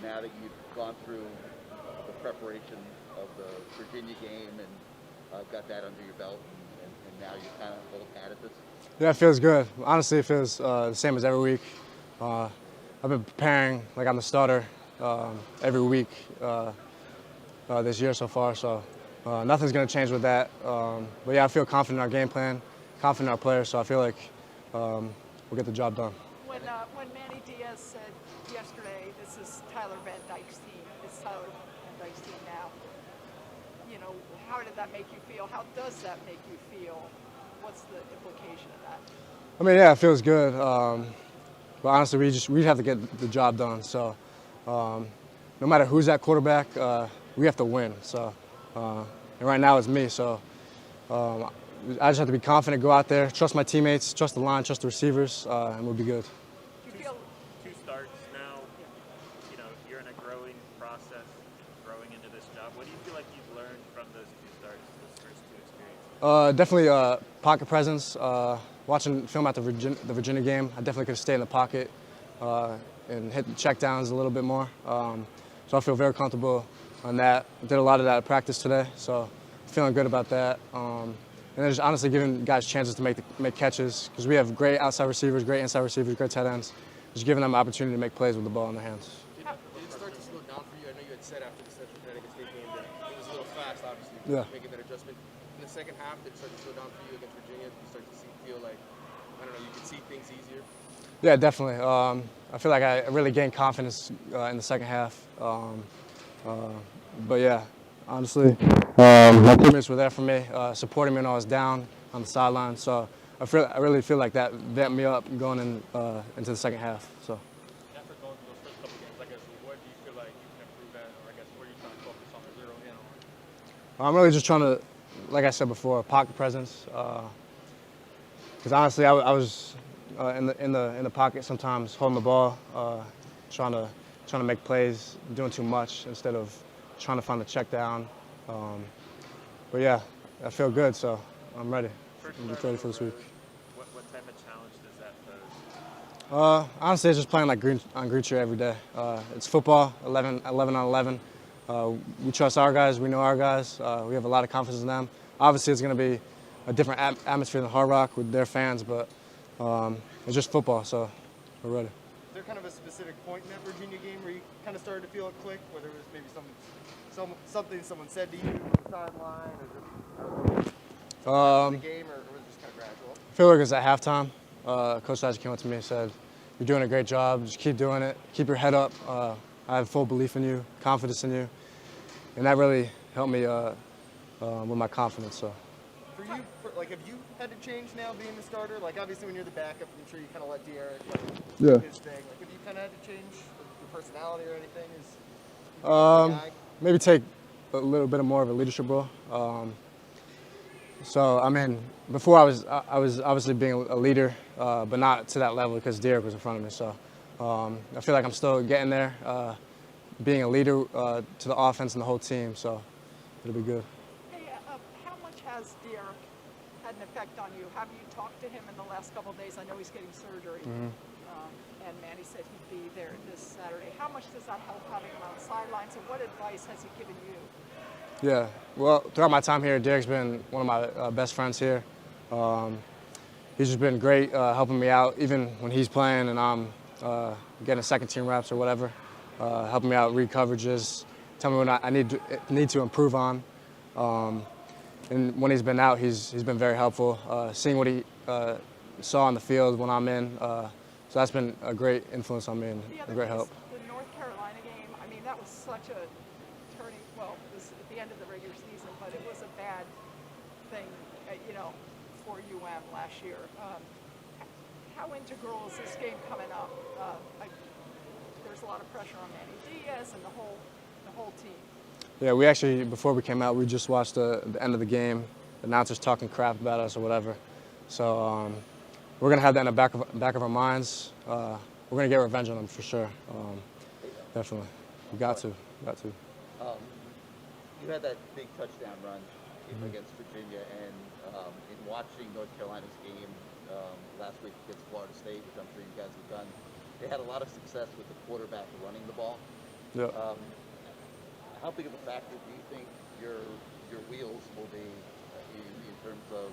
now that you've gone through the preparation of the Virginia game and got that under your belt, and now you're kind of old hat at this? Yeah, it feels good. Honestly, it feels the same as every week. I've been preparing like I'm the starter every week this year so far, so nothing's going to change with that. But yeah, I feel confident in our game plan, confident in our players, so I feel like we'll get the job done. When Manny Diaz said yesterday, this is Tyler Van Dyke's team, it's Tyler Van Dyke's team now, you know, how did that make you feel? How does that make you feel? What's the implication of that? I mean, yeah, it feels good. But honestly, we have to get the job done. So no matter who's at quarterback, we have to win. So and right now it's me. So I just have to be confident, go out there, trust my teammates, trust the line, trust the receivers, and we'll be good. Two starts now. You know, you're in a growing process, growing into this job. What do you feel like you've learned from those two starts, those first two experiences? Definitely pocket presence. Watching film at the Virginia game, I definitely could have stayed in the pocket and hit the checkdowns a little bit more. So I feel very comfortable on that. I did a lot of that at practice today, so feeling good about that. And then just honestly giving guys chances to make catches, because we have great outside receivers, great inside receivers, great tight ends. Just giving them an opportunity to make plays with the ball in their hands. Did it start to slow down for you? I know you had said after the Central Connecticut State game that it was a little fast, obviously, making that adjustment. In the second half, did it start to slow down for you against Virginia? Did you start to feel like, I don't know, you could see things easier? Yeah, definitely. I feel like I really gained confidence in the second half. But yeah, honestly, my teammates were there for me, supporting me when I was down on the sideline. So I really feel like that vamped me up going into the second half. So. After going through those first couple games, I guess, what do you feel like you can improve at, or I guess what are you trying to focus on or zero in on? I'm really just trying to, like I said before, pocket presence. Because honestly, I was in the pocket sometimes, holding the ball, trying to make plays, doing too much instead of trying to find the check down. But yeah, I feel good, so I'm ready. I'm ready for this week. What type of challenge does that pose? Honestly, it's just playing like on green shirt every day. It's football, 11 on 11. We trust our guys. We know our guys. We have a lot of confidence in them. Obviously, it's going to be a different atmosphere than Hard Rock with their fans, but it's just football, so we're ready. Is there kind of a specific point in that Virginia game where you kind of started to feel a click, whether it was maybe something someone said to you on the sideline, or just the game, or was it just kind of gradual? I feel like it was at halftime. Coach Tyler came up to me and said, "You're doing a great job. Just keep doing it. Keep your head up. I have full belief in you, confidence in you," and that really helped me with my confidence. So. For you, have you had to change now being the starter? Like, obviously, when you're the backup, I'm sure you kind of let Tyrique do his thing. Like, have you kind of had to change your personality or anything? Maybe take a little bit more of a leadership role. So I mean, before I was obviously being a leader, but not to that level because Tyrique was in front of me. So I feel like I'm still getting there, being a leader to the offense and the whole team. So it'll be good. How much has Tyrique had an effect on you? Have you talked to him in the last couple of days? I know he's getting surgery, and Manny said he'd be there this Saturday. How much does that help having him on the sidelines, and what advice has he given you? Yeah, well, throughout my time here, Tyrique's been one of my best friends here. He's just been great helping me out, even when he's playing and I'm getting second team reps or whatever, helping me out, read coverages, tell me what I need to improve on. And when he's been out, he's been very helpful, seeing what he saw on the field when I'm in. So that's been a great influence on me and a great help. The North Carolina game, I mean, that was such a turning, well, it was at the end of the regular season, but it was a bad thing, for last year. How integral is this game coming up? There's a lot of pressure on Manny Diaz and the whole team. Yeah, we actually, before we came out, we just watched the end of the game. The announcers talking crap about us or whatever. So we're going to have that in the back of our minds. We're going to get revenge on them for sure. Definitely. We got to. You had that big touchdown run against Virginia, and in watching North Carolina's game last week against Florida State, which I'm sure you guys have done, they had a lot of success with the quarterback running the ball. Yeah. How big of a factor do you think your wheels will be in terms of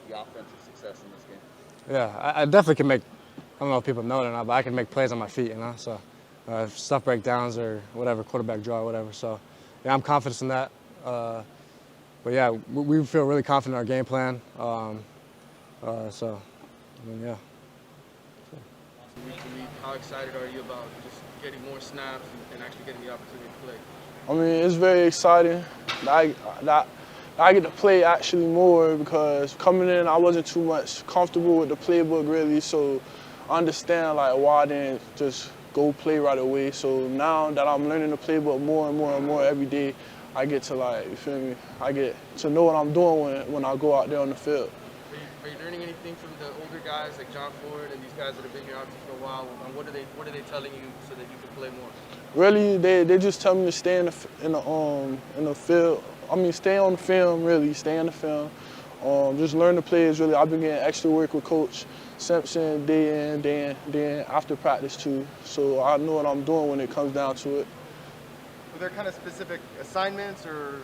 the offensive success in this game? Yeah, I definitely can make, I don't know if people know it or not, but I can make plays on my feet, you know, so if stuff breakdowns or whatever, quarterback draw or whatever. So, yeah, I'm confident in that. But, yeah, we feel really confident in our game plan. So, I mean, yeah. Week to week, how excited are you about just getting more snaps and actually getting the opportunity to play? I mean, it's very exciting that I get to play actually more, because coming in, I wasn't too much comfortable with the playbook really, so I understand like why I didn't just go play right away. So now that I'm learning the playbook more and more and more every day, I get to like, you feel me? I get to know what I'm doing when I go out there on the field. Are you learning anything from the older guys like John Ford and these guys that have been here obviously for a while? And what are they telling you so that you can play more? Really, they just tell me to stay in the field. I mean, stay on the film, really, stay in the film. Just learn the plays, really. I've been getting extra work with Coach Simpson day in, day after practice too. So I know what I'm doing when it comes down to it. Were there kind of specific assignments, or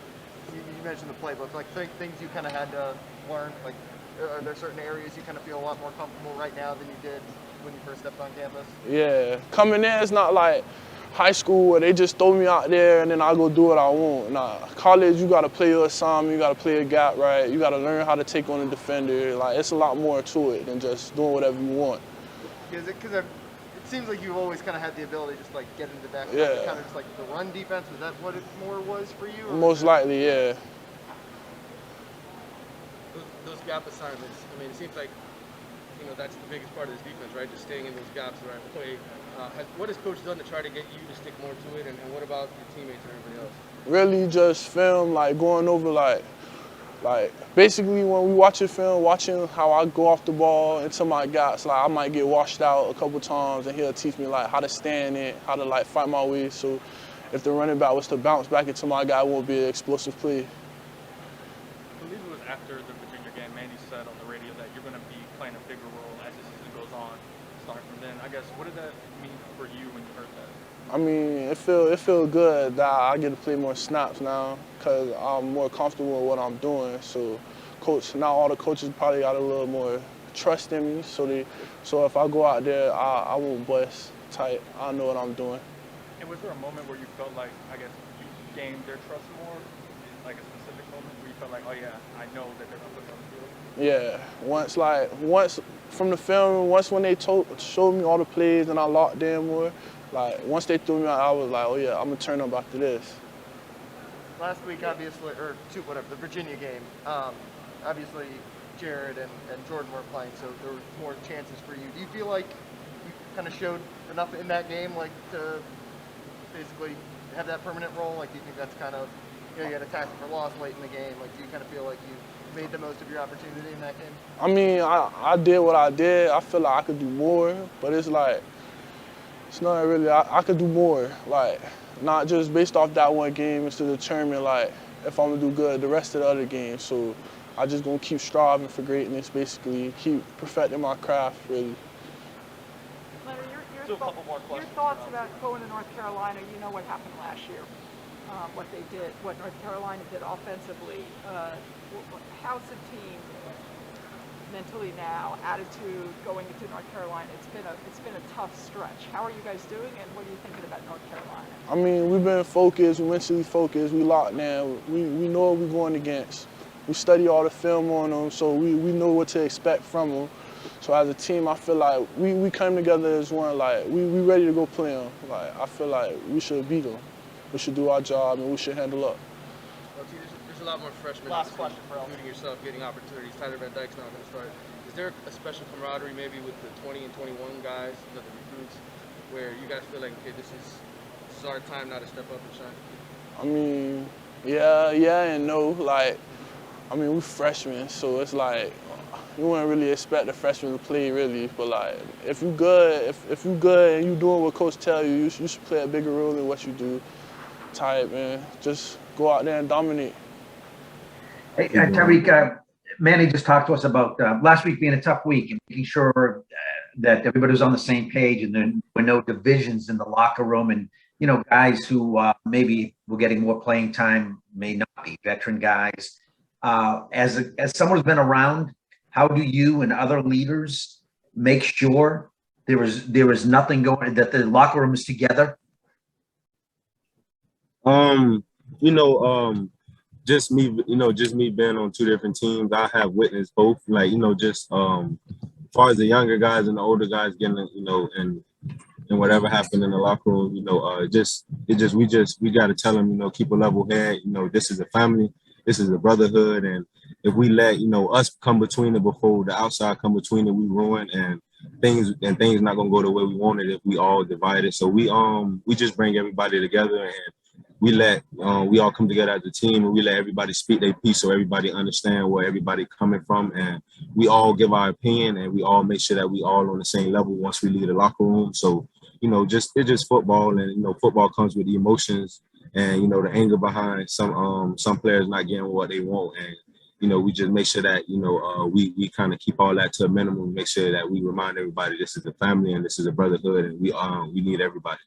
you mentioned the playbook, like things you kind of had to learn? Like, are there certain areas you kind of feel a lot more comfortable right now than you did when you first stepped on campus? Yeah, coming in, it's not like high school where they just throw me out there and then I go do what I want. Nah, college, you gotta play your assignment, you gotta play a gap right, you gotta learn how to take on a defender. Like, it's a lot more to it than just doing whatever you want. Because it seems like you've always kind of had the ability to just like get into the back, Yeah. kind of just like the run defense. Was that what it more was for you? Or Most likely, yeah. Those gap assignments, I mean, it seems like, you know, that's the biggest part of this defense, right? Just staying in those gaps the right way. What has Coach done to try to get you to stick more to it, and what about your teammates and everybody else? Really just film, like going over like basically when we watch a film, watching how I go off the ball into my gaps, like I might get washed out a couple times and he'll teach me like how to stand it, how to like fight my way, so if the running back was to bounce back into my guy, it won't be an explosive play. I believe it was after the Virginia game, Manny said on the radio that you're going to be playing a bigger role as the season goes on, starting from then. I guess, what did that mean for you when you heard that? I mean, it feel good that I get to play more snaps now because I'm more comfortable with what I'm doing. So, now all the coaches probably got a little more trust in me. So if I go out there, I won't bust tight. I know what I'm doing. And was there a moment where you felt like, I guess, you gained their trust more? Like a specific moment where you felt like, oh yeah, I know that they're going to put me on the field? Yeah, once from the film, once when they showed me all the plays and I locked in more, like once they threw me out, I was like, oh yeah, I'm gonna turn up after this. last week, obviously, or the Virginia game, obviously Jared and Jordan weren't playing, so there were more chances for you. Do you feel like you kind of showed enough in that game, like to basically have that permanent role? Like, do you think that's kind of, you had a tackle for loss late in the game. Like, do you kind of feel like you made the most of your opportunity in that game? I mean, I did what I did. I feel like I could do more, but it's like, it's not really, I could do more. Like, not just based off that one game, it's to determine, like, if I'm gonna do good the rest of the other games. So I just gonna keep striving for greatness, basically, keep perfecting my craft, really. Leonard, Still a couple more your questions. thoughts about going to North Carolina? You know what happened last year, what they did, what North Carolina did offensively. How's the team mentally now, attitude going into North Carolina? It's been a tough stretch. How are you guys doing, and what are you thinking about North Carolina? I mean, we've been focused, we're mentally focused, we locked down, we know what we're going against. We study all the film on them, so we know what to expect from them. So as a team, I feel like we come together as one, like we ready to go play them. Like, I feel like we should beat them. We should do our job and we should handle up. Well, there's a lot more freshmen, Last question for Elton. including yourself, getting opportunities. Tyler Van Dyke's not going to start. Is there a special camaraderie maybe with the 20 and 21 guys, the recruits, where you guys feel like, okay, this is our time now to step up and shine? I mean, yeah and no. Like, I mean, we're freshmen, so it's like, you wouldn't really expect the freshmen to play, really. But like, if you good, if you good and you doing what coach tell you, you should play a bigger role in what you do. Type, man, just go out there and dominate. Hey, Tyrique, Manny just talked to us about last week being a tough week and making sure that everybody was on the same page and there were no divisions in the locker room, and guys who maybe were getting more playing time, may not be veteran guys. As someone who's been around, how do you and other leaders make sure there is nothing going, that the locker room is together? Just me being on two different teams, I have witnessed both. Like, just as far as the younger guys and the older guys getting, and whatever happened in the locker room, we got to tell them, keep a level head. This is a family, this is a brotherhood, and if we let us come between it before the outside come between it, we ruin, and things not gonna go the way we wanted if we all divided. So we just bring everybody together, and we all come together as a team, and we let everybody speak their piece so everybody understand where everybody coming from, and we all give our opinion, and we all make sure that we all on the same level once we leave the locker room. So it's just football, and football comes with the emotions and the anger behind some players not getting what they want, and we just make sure that we kind of keep all that to a minimum, make sure that we remind everybody this is a family and this is a brotherhood, and we need everybody.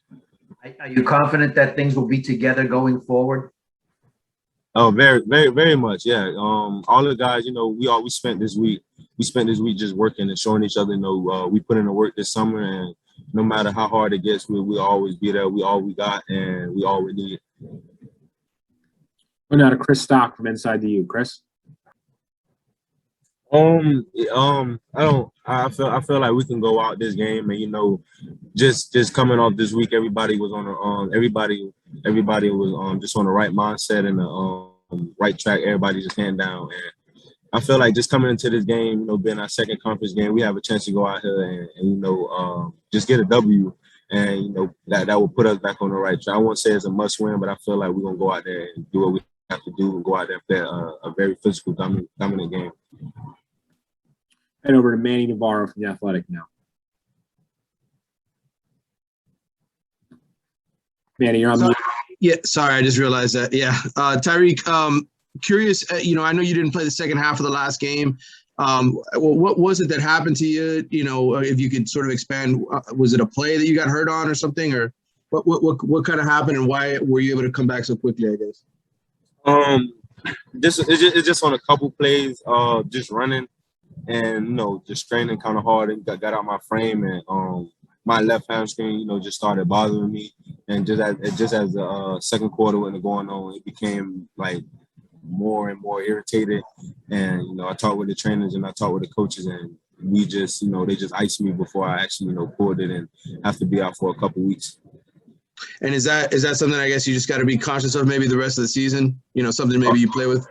Are you confident that things will be together going forward? Oh, very, very, very much. Yeah. All the guys, we spent this week just working and showing each other, we put in the work this summer, and no matter how hard it gets, we'll always be there. We all we got, and we all we need. We're now to Chris Stock from InsideTheU. Chris. I feel like we can go out this game, and just coming off this week, everybody was on everybody was just on the right mindset and the right track. Everybody just hand down, and I feel like just coming into this game, being our second conference game, we have a chance to go out here and just get a W, and that will put us back on the right track. I won't say it's a must win, but I feel like we're gonna go out there and do what we have to do and go out there and play a very physical, dominant game. Head over to Manny Navarro from The Athletic now. Manny, you're on mute. Yeah, sorry, I just realized that. Yeah, Tyrique, curious. I know you didn't play the second half of the last game. What was it that happened to you? If you could sort of expand, was it a play that you got hurt on or something, or what kind of happened, and why were you able to come back so quickly, I guess? It's just on a couple plays, just running and just training kind of hard, and got out my frame, and my left hamstring, just started bothering me, and just as the second quarter went going on, it became like more and more irritated, and I talked with the trainers and I talked with the coaches, and we just they just iced me before I actually pulled it and have to be out for a couple weeks. And is that something I guess you just got to be conscious of maybe the rest of the season? Something maybe you play with?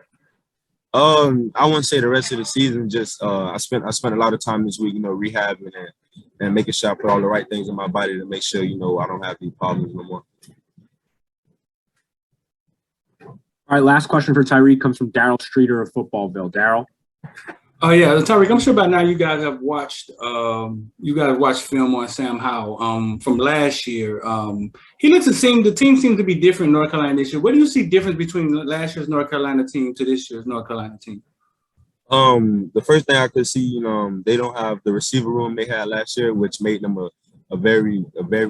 I wouldn't say the rest of the season. Just I spent a lot of time this week, rehabbing and making sure I put all the right things in my body to make sure I don't have these problems no more. All right, last question for Tyrique comes from Daryl Streeter of Footballville. Daryl. Oh yeah, Tyrique, I'm sure by now you guys have watched film on Sam Howell from last year. The team seems to be different in North Carolina this year. What do you see difference between last year's North Carolina team to this year's North Carolina team? The first thing I could see, they don't have the receiver room they had last year, which made them a very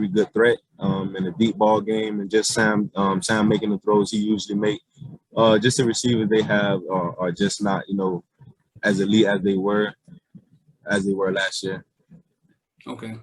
good threat in a deep ball game, and just Sam making the throws he usually make. Just the receivers they have are just not as elite as they were last year. Okay.